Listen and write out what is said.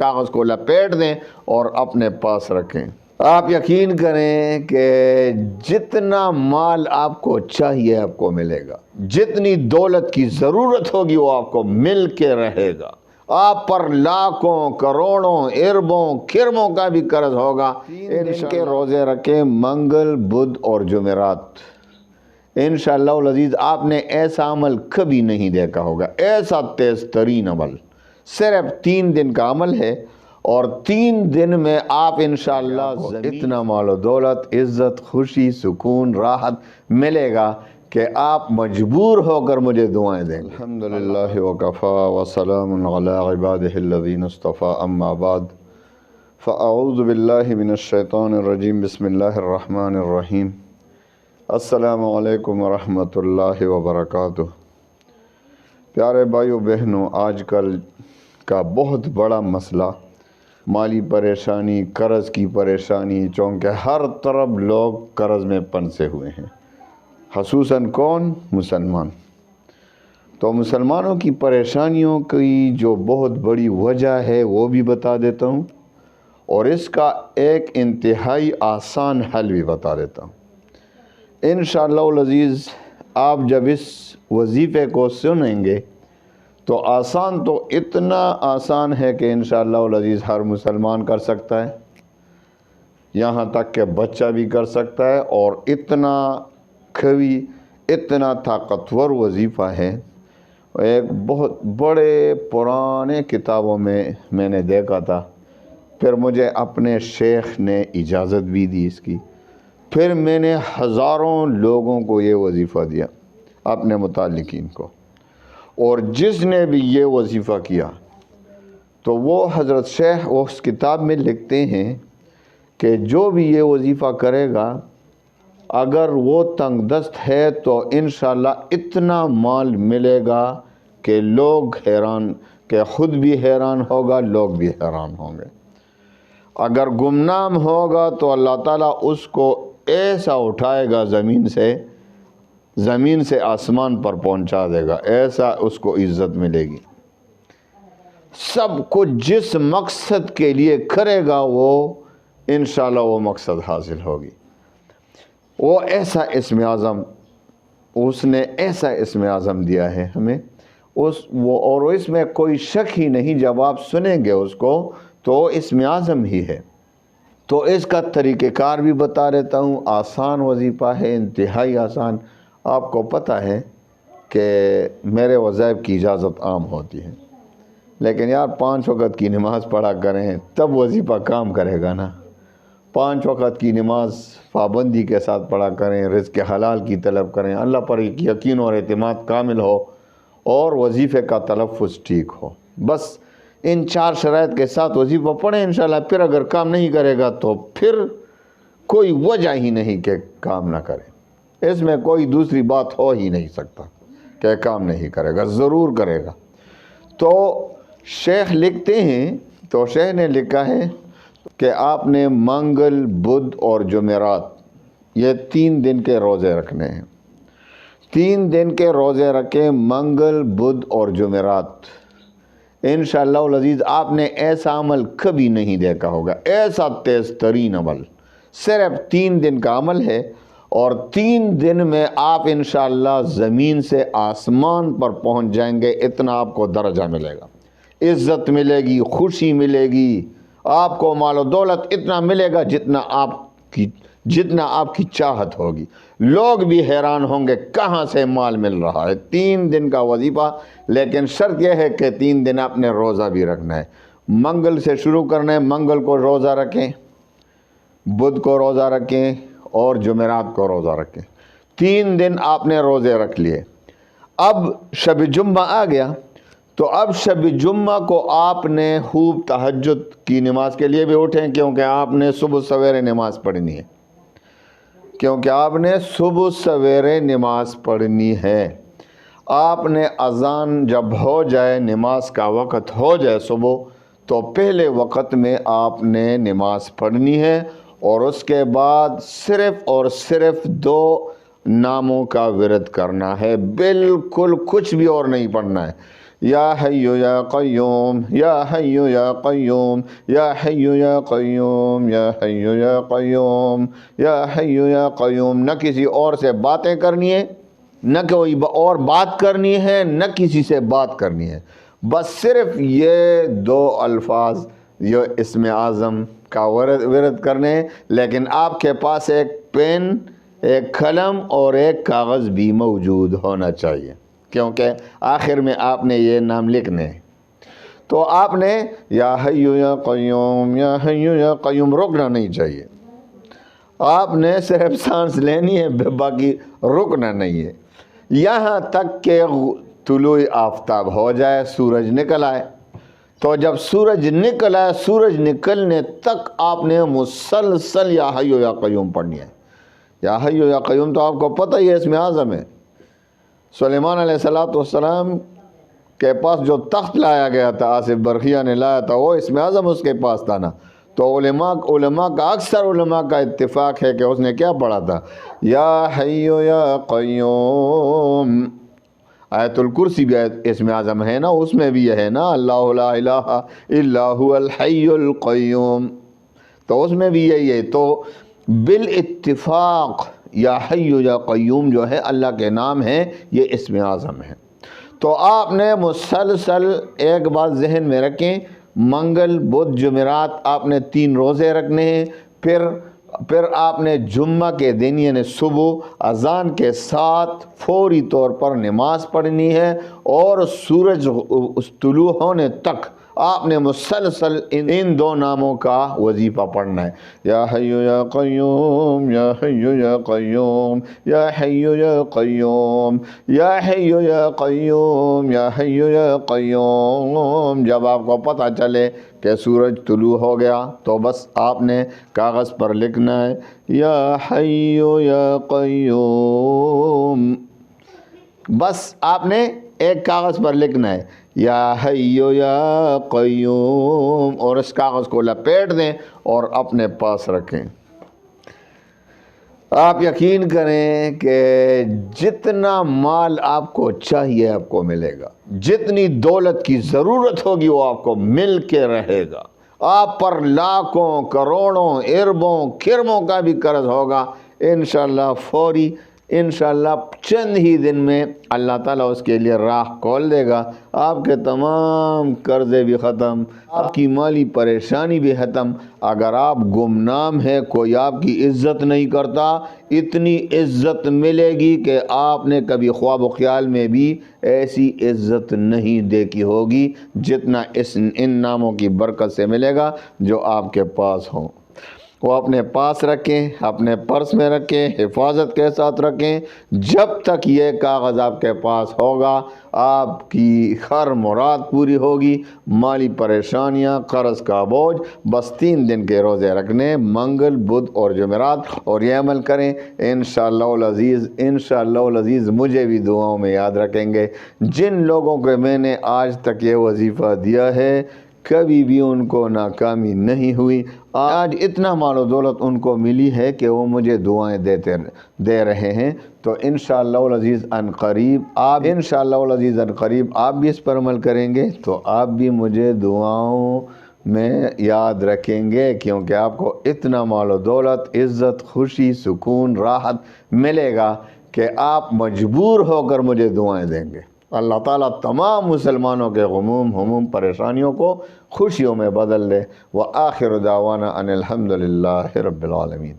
کاغذ کو لپیٹ دیں اور اپنے پاس رکھیں۔ آپ یقین کریں کہ جتنا مال آپ کو چاہیے آپ کو ملے گا، جتنی دولت کی ضرورت ہوگی وہ آپ کو مل کے رہے گا۔ آپ پر لاکھوں کروڑوں اربوں کھرموں کا بھی قرض ہوگا۔ ان کے روزے رکھیں منگل بدھ اور جمعرات، انشاءاللہ العزیز آپ نے ایسا عمل کبھی نہیں دیکھا ہوگا، ایسا تیز ترین عمل۔ صرف 3 دن کا عمل ہے اور 3 دن میں آپ انشاءاللہ اتنا مال و دولت، عزت، خوشی، سکون، راحت ملے گا کہ آپ مجبور ہو کر مجھے دعائیں دیں گے۔ الحمدللہ وکفا وسلام علی عبادہ الذین اصطفیٰ، اما بعد فاعوذ باللہ من الشیطان الرجیم، بسم اللہ الرحمن الرحیم۔ السلام علیکم ورحمۃ اللہ وبرکاتہ۔ پیارے بھائیو بہنوں، آج کل کا بہت بڑا مسئلہ مالی پریشانی، قرض کی پریشانی، چونکہ ہر طرف لوگ قرض میں پھنسے ہوئے ہیں، خصوصاً کون؟ مسلمان۔ تو مسلمانوں کی پریشانیوں کی جو بہت بڑی وجہ ہے وہ بھی بتا دیتا ہوں، اور اس کا ایک انتہائی آسان حل بھی بتا دیتا ہوں۔ انشاءاللہ العزیز آپ جب اس وظیفے کو سنیں گے تو آسان تو اتنا آسان ہے کہ انشاءاللہ العزیز ہر مسلمان کر سکتا ہے، یہاں تک کہ بچہ بھی کر سکتا ہے، اور اتنا قوی، اتنا طاقتور وظیفہ ہے۔ ایک بہت بڑے پرانے کتابوں میں نے دیکھا تھا، پھر مجھے اپنے شیخ نے اجازت بھی دی اس کی، پھر میں نے ہزاروں لوگوں کو یہ وظیفہ دیا، اپنے متعلقین کو، اور جس نے بھی یہ وظیفہ کیا تو وہ حضرت شیخ اس کتاب میں لکھتے ہیں کہ جو بھی یہ وظیفہ کرے گا اگر وہ تنگ دست ہے تو انشاءاللہ اتنا مال ملے گا کہ لوگ حیران، کہ خود بھی حیران ہوگا، لوگ بھی حیران ہوں گے۔ اگر گمنام ہوگا تو اللہ تعالیٰ اس کو ایسا اٹھائے گا زمین سے آسمان پر پہنچا دے گا، ایسا اس کو عزت ملے گی۔ سب کچھ جس مقصد کے لیے کرے گا وہ انشاءاللہ وہ مقصد حاصل ہوگی۔ وہ ایسا اسم اعظم، اس نے ایسا اسم اعظم دیا ہے ہمیں، اور اس میں کوئی شک ہی نہیں، جب آپ سنیں گے اس کو تو اسم اعظم ہی ہے۔ تو اس کا طریقہ کار بھی بتا دیتا ہوں، آسان وظیفہ ہے، انتہائی آسان۔ آپ کو پتہ ہے کہ میرے وظائف کی اجازت عام ہوتی ہے، لیکن یار 5 وقت کی نماز پڑھا کریں تب وظیفہ کام کرے گا نا۔ 5 وقت کی نماز پابندی کے ساتھ پڑھا کریں، رزق حلال کی طلب کریں، اللہ پر یقین اور اعتماد کامل ہو، اور وظیفے کا تلفظ ٹھیک ہو۔ بس ان 4 شرائط کے ساتھ وظیفہ پڑھیں انشاءاللہ۔ پھر اگر کام نہیں کرے گا تو پھر کوئی وجہ ہی نہیں کہ کام نہ کرے، اس میں کوئی دوسری بات ہو ہی نہیں سکتا کہ کام نہیں کرے گا، ضرور کرے گا۔ تو شیخ لکھتے ہیں، تو شیخ نے لکھا ہے کہ آپ نے منگل بدھ اور جمعرات یہ 3 دن کے روزے رکھنے ہیں۔ 3 دن کے روزے رکھیں منگل بدھ اور جمعرات، انشاءاللہ العزیز آپ نے ایسا عمل کبھی نہیں دیکھا ہوگا، ایسا تیز ترین عمل۔ صرف 3 دن کا عمل ہے، اور 3 دن میں آپ انشاءاللہ زمین سے آسمان پر پہنچ جائیں گے، اتنا آپ کو درجہ ملے گا، عزت ملے گی، خوشی ملے گی، آپ کو مال و دولت اتنا ملے گا جتنا آپ کی چاہت ہوگی۔ لوگ بھی حیران ہوں گے کہاں سے مال مل رہا ہے۔ 3 دن کا وظیفہ، لیکن شرط یہ ہے کہ 3 دن آپ نے روزہ بھی رکھنا ہے۔ منگل سے شروع کرنا ہے، منگل کو روزہ رکھیں، بدھ کو روزہ رکھیں، اور جمعرات کو روزہ رکھیں۔ 3 دن آپ نے روزے رکھ لیے۔ اب شب جمعہ آ گیا، تو اب شب جمعہ کو آپ نے خوب تہجد کی نماز کے لیے بھی اٹھیں، کیونکہ آپ نے صبح سویرے نماز پڑھنی ہے، آپ نے اذان جب ہو جائے، نماز کا وقت ہو جائے صبح، تو پہلے وقت میں آپ نے نماز پڑھنی ہے، اور اس کے بعد صرف اور صرف 2 ناموں کا ورد کرنا ہے، بالکل کچھ بھی اور نہیں پڑھنا ہے۔ یا حی یا قیوم یا حی یا قیوم یا حی یا قیوم یا حی یا قیوم یا حی یا قیوم۔ نہ کسی اور سے باتیں کرنی ہے، نہ کوئی اور بات کرنی ہے، نہ کسی سے بات کرنی ہے، بس صرف یہ دو الفاظ جو اسم اعظم کا ورد کرنے ہیں۔ لیکن آپ کے پاس ایک پین، ایک قلم اور ایک کاغذ بھی موجود ہونا چاہیے، کیونکہ آخر میں آپ نے یہ نام لکھنے ہیں۔ تو آپ نے یا حی یا قیوم یا حی یا قیوم رکنا نہیں چاہیے، آپ نے صرف سانس لینی ہے، باقی رکنا نہیں ہے، یہاں تک کہ طلوع آفتاب ہو جائے، سورج نکل آئے۔ تو جب سورج نکل آئے، سورج نکلنے تک آپ نے مسلسل یا حی یا قیوم پڑھنی ہے۔ یا حی یا قیوم تو آپ کو پتہ ہی ہے اسم اعظم ہے۔ سلیمان علیہ السلام کے پاس جو تخت لایا گیا تھا، آصف برقیہ نے لایا تھا، وہ اسم اعظم اس کے پاس تھا نا۔ تو علماء کا اکثر علماء کا اتفاق ہے کہ اس نے کیا پڑھا تھا؟ یا حی یا قیوم۔ آیت الکرسی بھی اسم اعظم ہے نا، اس میں بھی یہ ہے نا، اللہ لا الہ الا هو الحی القیوم، تو اس میں بھی یہی ہے۔ تو بالاتفاق یا حی یا قیوم جو ہے اللہ کے نام ہیں، یہ اسم اعظم ہے۔ تو آپ نے مسلسل ایک بات ذہن میں رکھیں، منگل بدھ جمعرات آپ نے 3 روزے رکھنے ہیں، پھر آپ نے جمعہ کے دن یعنی صبح اذان کے ساتھ فوری طور پر نماز پڑھنی ہے، اور سورج طلوع ہونے تک آپ نے مسلسل ان 2 ناموں کا وظیفہ پڑھنا ہے۔ یا حی یا قیوم یا حی یا قیوم یا حی یا قیوم یا حی یا قیوم یا حی یا قیوم۔ جب آپ کو پتہ چلے کہ سورج طلوع ہو گیا تو بس آپ نے کاغذ پر لکھنا ہے یا حی یا قیوم، بس آپ نے ایک کاغذ پر لکھنا ہے یا حی یا قیوم، اور اس کاغذ کو لپیٹ دیں اور اپنے پاس رکھیں۔ آپ یقین کریں کہ جتنا مال آپ کو چاہیے آپ کو ملے گا، جتنی دولت کی ضرورت ہوگی وہ آپ کو مل کے رہے گا۔ آپ پر لاکھوں کروڑوں اربوں کھربوں کا بھی قرض ہوگا، انشاءاللہ فوری، انشاءاللہ چند ہی دن میں اللہ تعالیٰ اس کے لیے راہ کھول دے گا، آپ کے تمام قرضے بھی ختم، آپ کی مالی پریشانی بھی ختم۔ اگر آپ گمنام ہیں، کوئی آپ کی عزت نہیں کرتا، اتنی عزت ملے گی کہ آپ نے کبھی خواب و خیال میں بھی ایسی عزت نہیں دیکھی ہوگی جتنا ان ناموں کی برکت سے ملے گا جو آپ کے پاس ہوں۔ وہ اپنے پاس رکھیں، اپنے پرس میں رکھیں، حفاظت کے ساتھ رکھیں۔ جب تک یہ کاغذ آپ کے پاس ہوگا آپ کی ہر مراد پوری ہوگی، مالی پریشانیاں، قرض کا بوجھ، بس 3 دن کے روزے رکھنے، منگل بدھ اور جمعرات، اور یہ عمل کریں انشاءاللہ العزیز۔ انشاءاللہ العزیز مجھے بھی دعاؤں میں یاد رکھیں گے۔ جن لوگوں کو میں نے آج تک یہ وظیفہ دیا ہے کبھی بھی ان کو ناکامی نہیں ہوئی، آج اتنا مال و دولت ان کو ملی ہے کہ وہ مجھے دعائیں دے رہے ہیں۔ تو انشاءاللہ العزیز عنقریب آپ بھی اس پر عمل کریں گے تو آپ بھی مجھے دعاؤں میں یاد رکھیں گے، کیونکہ آپ کو اتنا مال و دولت، عزت، خوشی، سکون، راحت ملے گا کہ آپ مجبور ہو کر مجھے دعائیں دیں گے۔ اللہ تعالیٰ تمام مسلمانوں کے غموم ہموم پریشانیوں کو خوشیوں میں بدل دے۔ وآخر دعوانا ان الحمد للہ رب العالمین۔